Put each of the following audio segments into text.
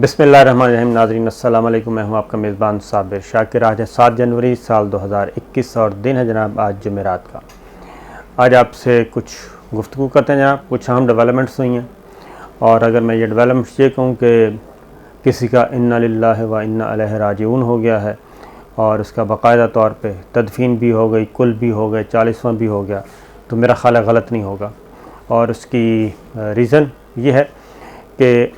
बिस्मिल्लाहिर्रहमानिर्रहीम। नाज़रीन अस्सलाम वालेकुम। मैं हूं आपका मेज़बान साबिर शाकिर। आज है 7 जनवरी साल 2021 और दिन है जनाब आज जुमेरात का। आज आपसे कुछ गुफ्तगू करते हैं जनाब। कुछ अहम डेवलपमेंट्स हुई हैं और अगर मैं ये डेवलपमेंट्स ये कहूँ कि किसी का इन्ना लिल्लाहि व इन्ना इलैहि राजिऊन हो गया है और उसका बाकायदा तौर पे तदफीन भी हो गई, कुल भी हो गए, 40वां भी हो गया, तो मेरा ख़्याल है गलत नहीं होगा। और उसकी रीज़न ये है कि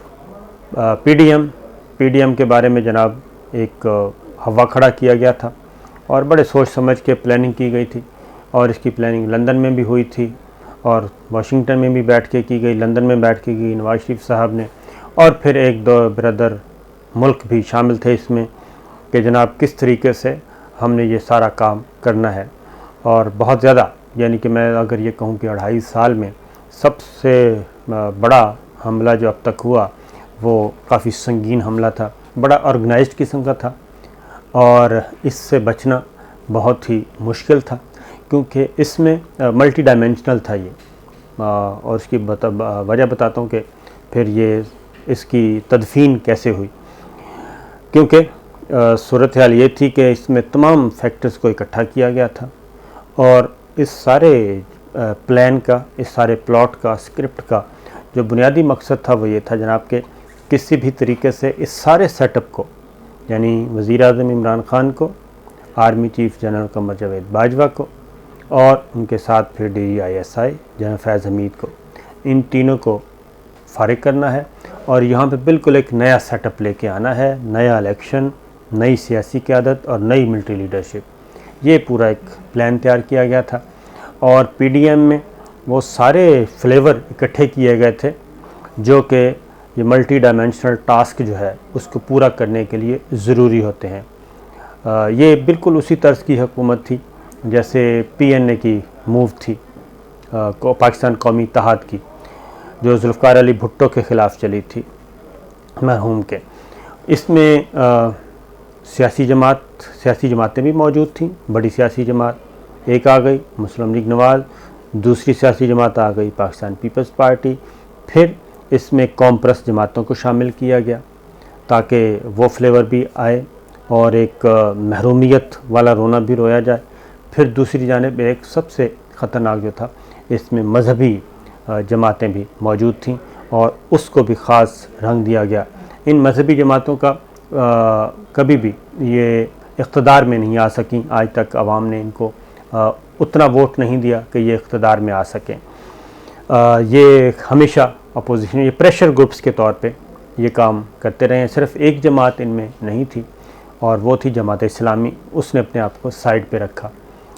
पीडीएम के बारे में जनाब एक हवा खड़ा किया गया था और बड़े सोच समझ के प्लानिंग की गई थी और इसकी प्लानिंग लंदन में भी हुई थी और वाशिंगटन में भी बैठ के की गई, लंदन में बैठ के की नवाज शरीफ साहब ने, और फिर एक दो ब्रदर मुल्क भी शामिल थे इसमें कि जनाब किस तरीके से हमने ये सारा काम करना है। और बहुत ज़्यादा, यानी कि मैं अगर ये कहूँ कि 2.5 साल में सबसे बड़ा हमला जो अब तक हुआ वो काफ़ी संगीन हमला था, बड़ा ऑर्गेनाइज्ड किस्म का था और इससे बचना बहुत ही मुश्किल था क्योंकि इसमें मल्टी डायमेंशनल था ये। और इसकी वजह बताता हूँ कि फिर ये इसकी तदफीन कैसे हुई। क्योंकि सूरत हाल ये थी कि इसमें तमाम फैक्टर्स को इकट्ठा किया गया था और इस सारे प्लान का, इस सारे प्लॉट का, स्क्रिप्ट का जो बुनियादी मकसद था वो ये था जनाब के किसी भी तरीके से इस सारे सेटअप को, यानी वज़ीर आज़म इमरान ख़ान को, army chief general Qamar Javed Bajwa को और उनके साथ फिर DISI जनरल फैज़ हमीद को, इन तीनों को फारिग करना है और यहाँ पे बिल्कुल एक नया सेटअप लेके आना है, नया इलेक्शन, नई सियासी क़यादत और नई मिलिट्री लीडरशिप। ये पूरा एक प्लान तैयार किया गया था और PDM में वो सारे फ्लेवर इकट्ठे किए गए थे जो कि ये मल्टी डायमेंशनल टास्क जो है उसको पूरा करने के लिए ज़रूरी होते हैं। ये बिल्कुल उसी तर्ज की हुकूमत थी जैसे PNA की मूव थी पाकिस्तान कौमी इत्तेहाद की, जो जुल्फ़िकार अली भुट्टो के ख़िलाफ़ चली थी मरहूम के। इसमें सियासी जमातें भी मौजूद थीं। बड़ी सियासी जमात एक आ गई मुस्लिम लीग नवाज़, दूसरी सियासी जमात आ गई पाकिस्तान पीपल्स पार्टी, फिर इसमें कौम परस्त जमातों को शामिल किया गया ताकि वो फ्लेवर भी आए और एक महरूमियत वाला रोना भी रोया जाए। फिर दूसरी जानिब एक सबसे ख़तरनाक जो था, इसमें मजहबी जमातें भी मौजूद थीं और उसको भी ख़ास रंग दिया गया। इन मजहबी जमातों का कभी भी ये इक़्तिदार में नहीं आ सकें। आज तक आवाम ने इनको उतना वोट नहीं दिया कि ये इक़्तिदार में आ सकें। ये हमेशा अपोजिशन, ये प्रेशर ग्रुप्स के तौर पे ये काम करते रहे हैं। सिर्फ एक जमात इनमें नहीं थी और वो थी जमात इस्लामी, उसने अपने आप को साइड पे रखा।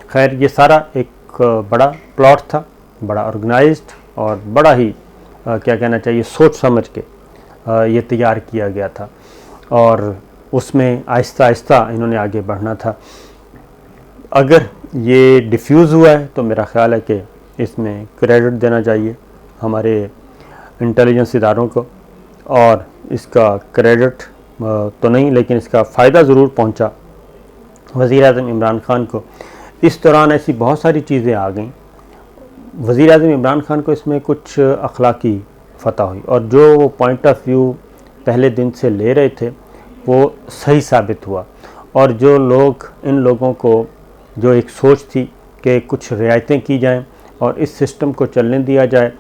खैर, ये सारा एक बड़ा प्लॉट था, बड़ा ऑर्गेनाइज्ड और बड़ा ही क्या कहना चाहिए, सोच समझ के ये तैयार किया गया था और उसमें आहिस्ता आहिस्ता इन्होंने आगे बढ़ना था। अगर ये डिफ्यूज़ हुआ है तो मेरा ख़्याल है कि इसमें क्रेडिट देना चाहिए हमारे इंटेलिजेंस इदारों को, और इसका क्रेडिट तो नहीं लेकिन इसका फ़ायदा ज़रूर पहुंचा वज़ीर आज़म इमरान ख़ान को। इस दौरान ऐसी बहुत सारी चीज़ें आ गईं। वज़ीर आज़म इमरान ख़ान को इसमें कुछ अखलाकी फ़तह हुई और जो वो पॉइंट ऑफ व्यू पहले दिन से ले रहे थे वो सही साबित हुआ। और जो लोग, इन लोगों को जो एक सोच थी कि कुछ रियायतें की जाएं और इस सिस्टम को चलने दिया जाए,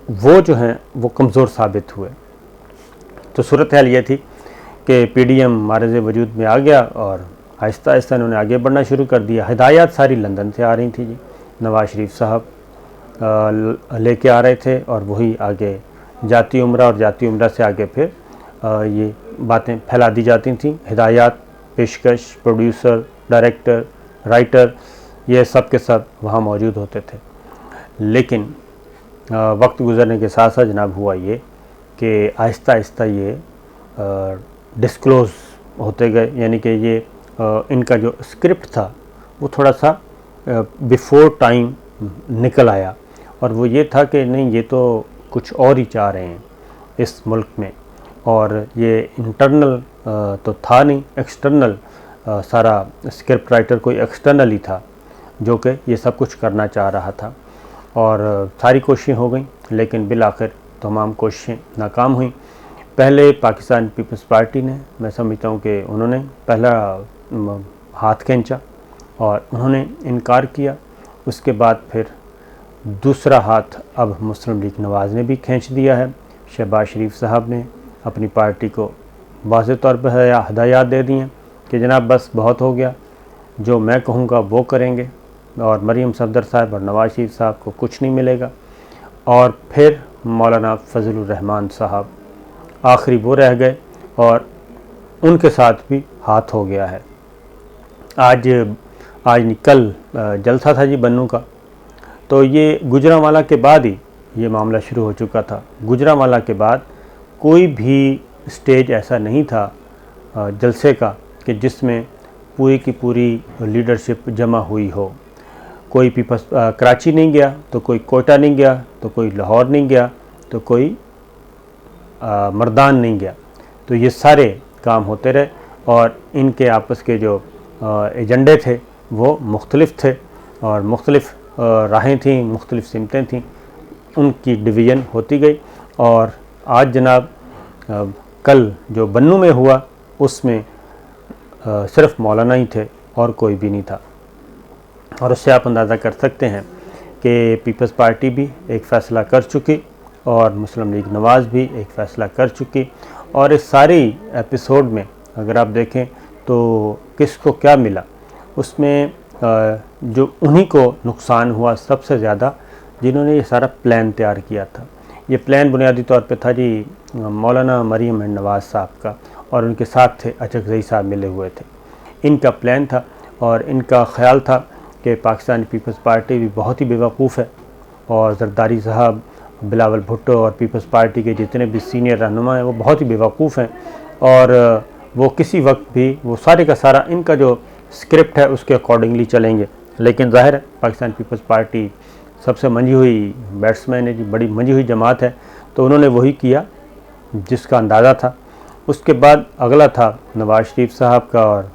वो जो हैं वो कमज़ोर साबित हुए। तो सूरत हाल ये थी कि PDM मारज़ वजूद में आ गया और आहिस्ता आहिस्ता इन्होंने आगे बढ़ना शुरू कर दिया। हिदायत सारी लंदन से आ रही थी जी, नवाज शरीफ साहब लेके आ रहे थे और वही आगे जाती उम्रा और जाती उम्रा से आगे फिर ये बातें फैला दी जाती थीं। हिदायत, पेशकश, प्रोड्यूसर, डायरेक्टर, राइटर, ये सब के सब वहाँ मौजूद होते थे। लेकिन वक्त गुज़रने के साथ साथ जनाब हुआ ये कि आहिस्ता आहिस्ता ये डिस्क्लोज़ होते गए, यानी कि ये इनका जो स्क्रिप्ट था वो थोड़ा सा बिफ़ोर टाइम निकल आया और वो ये था कि नहीं, ये तो कुछ और ही चाह रहे हैं इस मुल्क में, और ये इंटरनल तो था नहीं, एक्सटर्नल सारा स्क्रिप्ट राइटर कोई एक्सटर्नल ही था जो कि ये सब कुछ करना चाह रहा था। और सारी कोशिशें हो गई लेकिन बिल आखिर तमाम कोशिशें नाकाम हुई पहले पाकिस्तान पीपल्स पार्टी ने, मैं समझता हूँ कि उन्होंने पहला हाथ खींचा और उन्होंने इनकार किया। उसके बाद फिर दूसरा हाथ अब मुस्लिम लीग नवाज़ ने भी खींच दिया है। शहबाज शरीफ साहब ने अपनी पार्टी को वाज़ेह तौर पर हदायत दे दी हैं कि जनाब बस बहुत हो गया, जो मैं कहूँगा वो करेंगे और मरीम सफदर साहब और नवाज शरीफ साहब को कुछ नहीं मिलेगा। और फिर मौलाना फजलुर रहमान साहब आखिरी वो रह गए और उनके साथ भी हाथ हो गया है। आज कल जलसा था जी बन्नू का, तो ये गुजरांवाला के बाद ही ये मामला शुरू हो चुका था। गुजरांवाला के बाद कोई भी स्टेज ऐसा नहीं था जलसे का कि जिसमें पूरी की पूरी लीडरशिप जमा हुई हो। कोई पीपल्स कराची नहीं गया, तो कोई कोयटा नहीं गया, तो कोई लाहौर नहीं गया, तो कोई मर्दान नहीं गया। तो ये सारे काम होते रहे और इनके आपस के जो एजेंडे थे वो मुख्तलिफ थे और मुख्तलिफ राहें थीं, मुख्तलिफ सिमतें थीं, उनकी डिवीज़न होती गई। और आज जनाब कल जो बन्नू में हुआ उसमें सिर्फ मौलाना ही थे और कोई भी नहीं था। और उससे आप अंदाज़ा कर सकते हैं कि पीपल्स पार्टी भी एक फ़ैसला कर चुकी और मुस्लिम लीग नवाज़ भी एक फ़ैसला कर चुकी। और इस सारी एपिसोड में अगर आप देखें तो किसको क्या मिला, उसमें जो उन्हीं को नुकसान हुआ सबसे ज़्यादा, जिन्होंने ये सारा प्लान तैयार किया था। ये प्लान बुनियादी तौर पे था जी मौलाना मरीम नवाज़ साहब का, और उनके साथ थे अचकज़ई साहब मिले हुए थे। इनका प्लान था और इनका ख़्याल था कि पाकिस्तान पीपल्स पार्टी भी बहुत ही बेवकूफ़ है और जरदारी साहब, बिलावल भुट्टो और पीपल्स पार्टी के जितने भी सीनियर रहनुमा हैं वो बहुत ही बेवकूफ़ हैं और वो किसी वक्त भी वो सारे का सारा इनका जो स्क्रिप्ट है उसके अकॉर्डिंगली चलेंगे। लेकिन ज़ाहिर है पाकिस्तान पीपल्स पार्टी सबसे मंझी हुई बैट्समैन है जी, बड़ी मंझी हुई जमात है, तो उन्होंने वही किया जिसका अंदाज़ा था। उसके बाद अगला था नवाज शरीफ साहब का और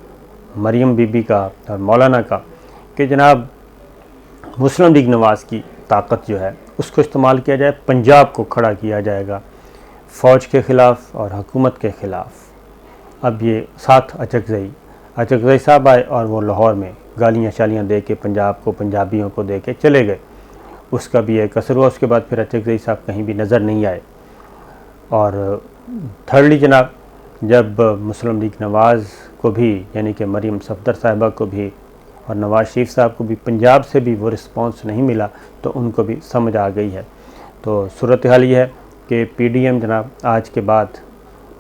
मरीम बीबी का और मौलाना का कि जनाब मुस्लिम लीग नवाज़ की ताकत जो है उसको इस्तेमाल किया जाए, पंजाब को खड़ा किया जाएगा फ़ौज के ख़िलाफ़ और हुकूमत के ख़िलाफ़। अब ये साथ अचकज़ई साहब आए और वो लाहौर में गालियाँ शालियाँ दे के पंजाब को, पंजाबियों को दे के चले गए। उसका भी एक असर हुआ। उसके बाद फिर अचकज़ई साहब कहीं भी नज़र नहीं आए। और थर्डली जनाब जब मुस्लिम लीग नवाज़ को भी, यानी कि मरीम सफदर साहिबा को भी और नवाज शरीफ साहब को भी पंजाब से भी वो रिस्पांस नहीं मिला, तो उनको भी समझ आ गई है। तो सूरत हाल ये है कि पीडीएम जनाब आज के बाद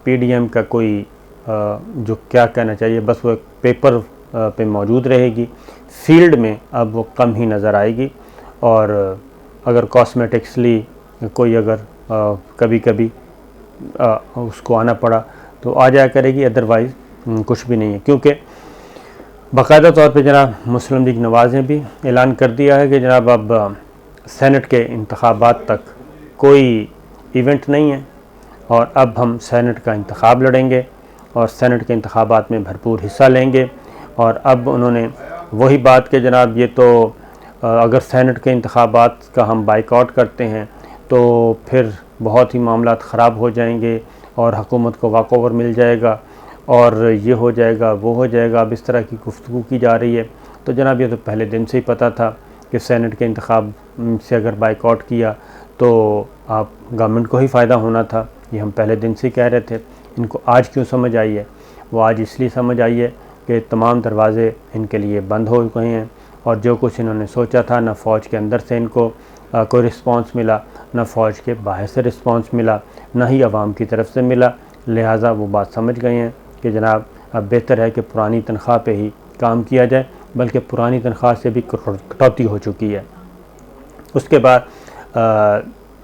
पीडीएम का कोई जो क्या कहना चाहिए, बस वो एक पेपर पे मौजूद रहेगी, फील्ड में अब वो कम ही नज़र आएगी। और अगर कॉस्मेटिक्सली कोई अगर कभी कभी उसको आना पड़ा तो आ जाया करेगी, अदरवाइज़ कुछ भी नहीं है। क्योंकि बाकायदा तौर पे जनाब मुस्लिम लीग नवाज़ ने भी ऐलान कर दिया है कि जनाब अब सेनेट के इंतखाबात तक कोई इवेंट नहीं है और अब हम सेनेट का इंतखाब लड़ेंगे और सेनेट के इंतखाबात में भरपूर हिस्सा लेंगे। और अब उन्होंने वही बात कि जनाब ये तो अगर सेनेट के इंतखाबात का हम बाइकआउट करते हैं तो फिर बहुत ही मामलात ख़राब हो जाएंगे और हुकूमत को वॉकओवर मिल जाएगा और ये हो जाएगा वो हो जाएगा। अब इस तरह की गुफ्तगू की जा रही है। तो जनाब ये तो पहले दिन से ही पता था कि सेनेट के इंतखाब से अगर बाइकआउट किया तो आप गवर्नमेंट को ही फ़ायदा होना था। ये हम पहले दिन से ही कह रहे थे। इनको आज क्यों समझ आई है? वो आज इसलिए समझ आई है कि तमाम दरवाज़े इनके लिए बंद हो गए हैं और जो कुछ इन्होंने सोचा था, ना फ़ौज के अंदर से इनको कोई रिस्पांस मिला, ना फ़ौज के बाहर से रिस्पांस मिला, ना ही आवाम की तरफ से मिला। लिहाजा वो बात समझ गए हैं कि जनाब अब बेहतर है कि पुरानी तनख्वाह पे ही काम किया जाए, बल्कि पुरानी तनख्वाह से भी कटौती हो चुकी है। उसके बाद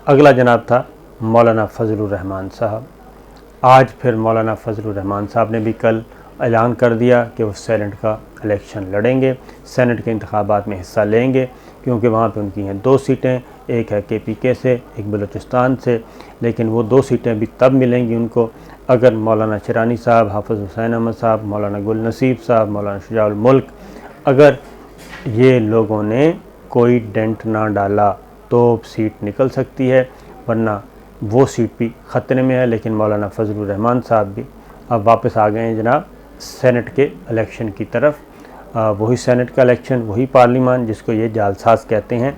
अगला जनाब था मौलाना फजलुर रहमान साहब। आज फिर मौलाना फजलुर रहमान साहब ने भी कल ऐलान कर दिया कि वो सेनेट का इलेक्शन लड़ेंगे, सेनेट के इंतखाबात में हिस्सा लेंगे, क्योंकि वहाँ पे उनकी हैं 2 सीटें, एक है KPK से, एक बलूचिस्तान से। लेकिन वो 2 सीटें भी तब मिलेंगी उनको अगर मौलाना शिरानी साहब, हाफ़िज़ हुसैन अहमद साहब, मौलाना गुल नसीब साहब, मौलाना शुजाउल मुल्क, अगर ये लोगों ने कोई डेंट ना डाला तो सीट निकल सकती है, वरना वो सीट भी ख़तरे में है। लेकिन मौलाना फजलुर रहमान साहब भी अब वापस आ गए हैं जनाब सेनेट के इलेक्शन की तरफ। वही सेनेट का इलेक्शन, वही पार्लिमान जिसको ये जालसाज कहते हैं।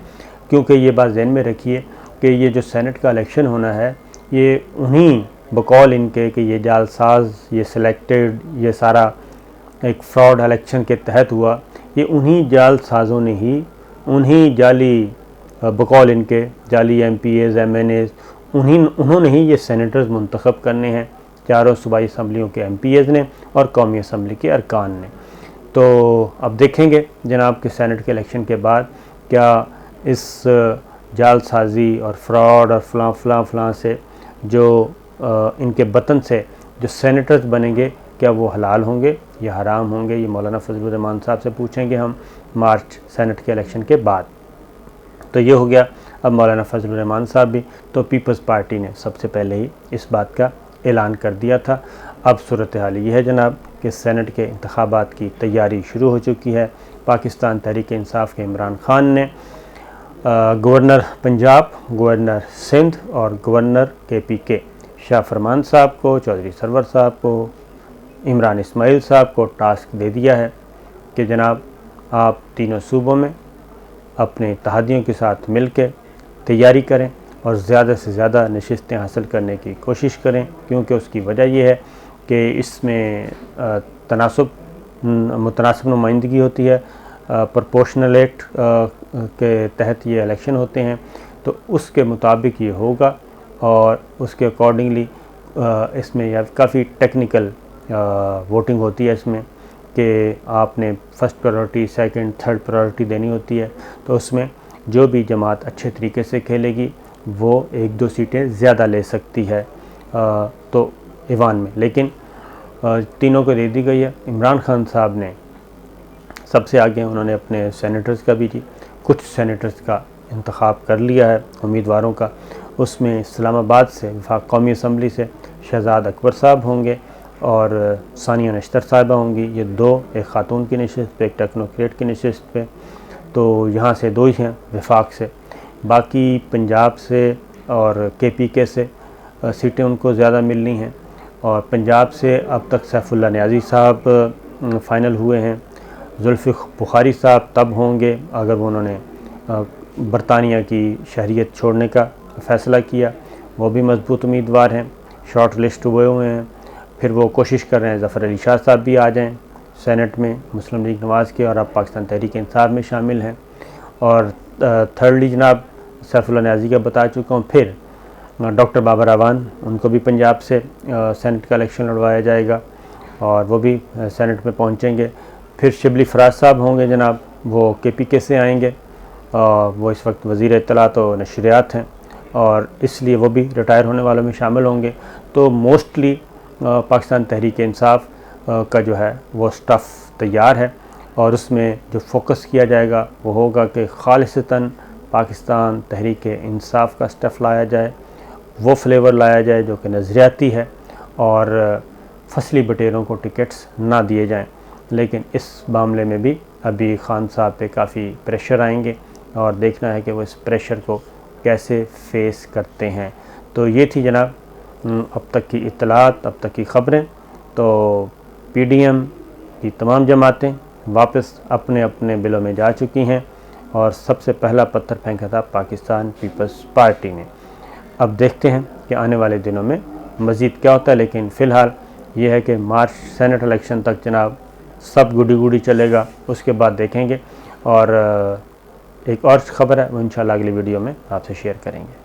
क्योंकि ये बात ज़हन में रखिए कि ये जो सेनेट का इलेक्शन होना है ये उन्हीं बकौल इनके कि ये जालसाज, ये सिलेक्टेड, ये सारा एक फ्रॉड इलेक्शन के तहत हुआ, ये उन्हीं जालसाजों ने ही, उन्हीं जाली बकौल इनके जाली MPs MNAs उन्होंने ही ये सेनेटर्स मुंतखब करने हैं, चारों सूबाई असम्बलियों के MPs ने और कौमी असम्बली के अरकान ने। तो अब देखेंगे जनाब कि सेनेट के इलेक्शन के बाद क्या इस जालसाजी और फ्रॉड और फलां से जो इनके बतन से जो सेनेटर्स बनेंगे क्या वो हलाल होंगे या हराम होंगे, ये मौलाना फजलुर रहमान साहब से पूछेंगे हम मार्च सेनेट के इलेक्शन के बाद। तो ये हो गया। अब मौलाना फजलुर रहमान साहब भी, तो पीपल्स पार्टी ने सबसे पहले ही इस बात का ऐलान कर दिया था। अब सूरत हाल ये है जनाब कि सेनेट के इंतखाबात की तैयारी शुरू हो चुकी है। पाकिस्तान तहरीक इंसाफ के इमरान खान ने गवर्नर पंजाब, गवर्नर सिंध और गवर्नर KPK शाह फरमान साहब को, चौधरी सरवर साहब को, इमरान इस्माइल साहब को टास्क दे दिया है कि जनाब आप तीनों सूबों में अपने इत्तेहादियों के साथ मिल के तैयारी करें और ज़्यादा से ज़्यादा नशिस्तें हासिल करने की कोशिश करें। क्योंकि उसकी वजह यह है कि इसमें मुतनासिब नुमाइंदगी होती है, प्रोपोर्शनल एक्ट के तहत ये इलेक्शन होते हैं। तो उसके मुताबिक ये होगा और उसके अकॉर्डिंगली इसमें या काफ़ी टेक्निकल वोटिंग होती है इसमें कि आपने first priority, second, third priority देनी होती है। तो उसमें जो भी जमात अच्छे तरीके से खेलेगी वो 1-2 सीटें ज़्यादा ले सकती है तो ईवान में। लेकिन तीनों को दे दी गई है। इमरान खान साहब ने सबसे आगे उन्होंने अपने सेनेटर्स का भी जी कुछ सेनेटर्स का इंतखाब कर लिया है उम्मीदवारों का। उसमें इस्लामाबाद से वफाक कौमी असम्बली से शहजाद अकबर साहब होंगे और सानिया नश्तर साहिबा होंगी। ये दो, एक ख़ातून की नशिस्त पे, एक टेक्नोक्रेट की नशिस्त पे। तो यहाँ से 2 ही हैं वफाक से। बाकी पंजाब से और KPK से सीटें उनको ज़्यादा मिलनी हैं। और पंजाब से अब तक सैफुल्ला नियाज़ी साहब फ़ाइनल हुए हैं। जुल्फ़िकार बुखारी साहब तब होंगे अगर उन्होंने बरतानिया की शहरियत छोड़ने का फ़ैसला किया। वो भी मजबूत उम्मीदवार हैं, शॉर्ट लिस्ट हुए हैं। फिर वो कोशिश कर रहे हैं ज़फ़र अली शाह साहब भी आ जाएं सेनेट में, मुस्लिम लीग नवाज़ के, और अब पाकिस्तान तहरीक इंसाफ में शामिल हैं। और थर्डली जनाब सैफुल्ला नियाज़ी का बता चुका हूँ। फिर डॉक्टर बाबर आवान, उनको भी पंजाब से सेनेट का इलेक्शन लड़वाया जाएगा और वो भी सेनेट में पहुँचेंगे। फिर शिबली फराज साहब होंगे जनाब, वो KPK से आएंगे। वो इस वक्त वज़ीर इत्तलात और नशरियात हैं और इसलिए वो भी रिटायर होने वालों में शामिल होंगे। तो मोस्टली पाकिस्तान तहरीक इंसाफ का जो है वो स्टफ़ तैयार है और उसमें जो फोकस किया जाएगा वो होगा कि खालिसतन पाकिस्तान तहरीक इंसाफ का स्टफ़ लाया जाए, वो फ्लेवर लाया जाए जो कि नज़रियाती है और फसली बटेरों को टिकट्स ना दिए जाएं। लेकिन इस मामले में भी अभी खान साहब पे काफ़ी प्रेशर आएंगे और देखना है कि वो इस प्रेशर को कैसे फेस करते हैं। तो ये थी जनाब अब तक की इत्तलात, अब तक की ख़बरें। तो PDM की तमाम जमातें वापस अपने अपने बिलों में जा चुकी हैं और सबसे पहला पत्थर फेंका था पाकिस्तान पीपल्स पार्टी ने। अब देखते हैं कि आने वाले दिनों में मज़ीद क्या होता है। लेकिन फ़िलहाल ये है कि मार्च सेनेट इलेक्शन तक जनाब सब गुडी गुडी चलेगा, उसके बाद देखेंगे। और एक और ख़बर है वो इंशाल्लाह अगली वीडियो में आपसे शेयर करेंगे।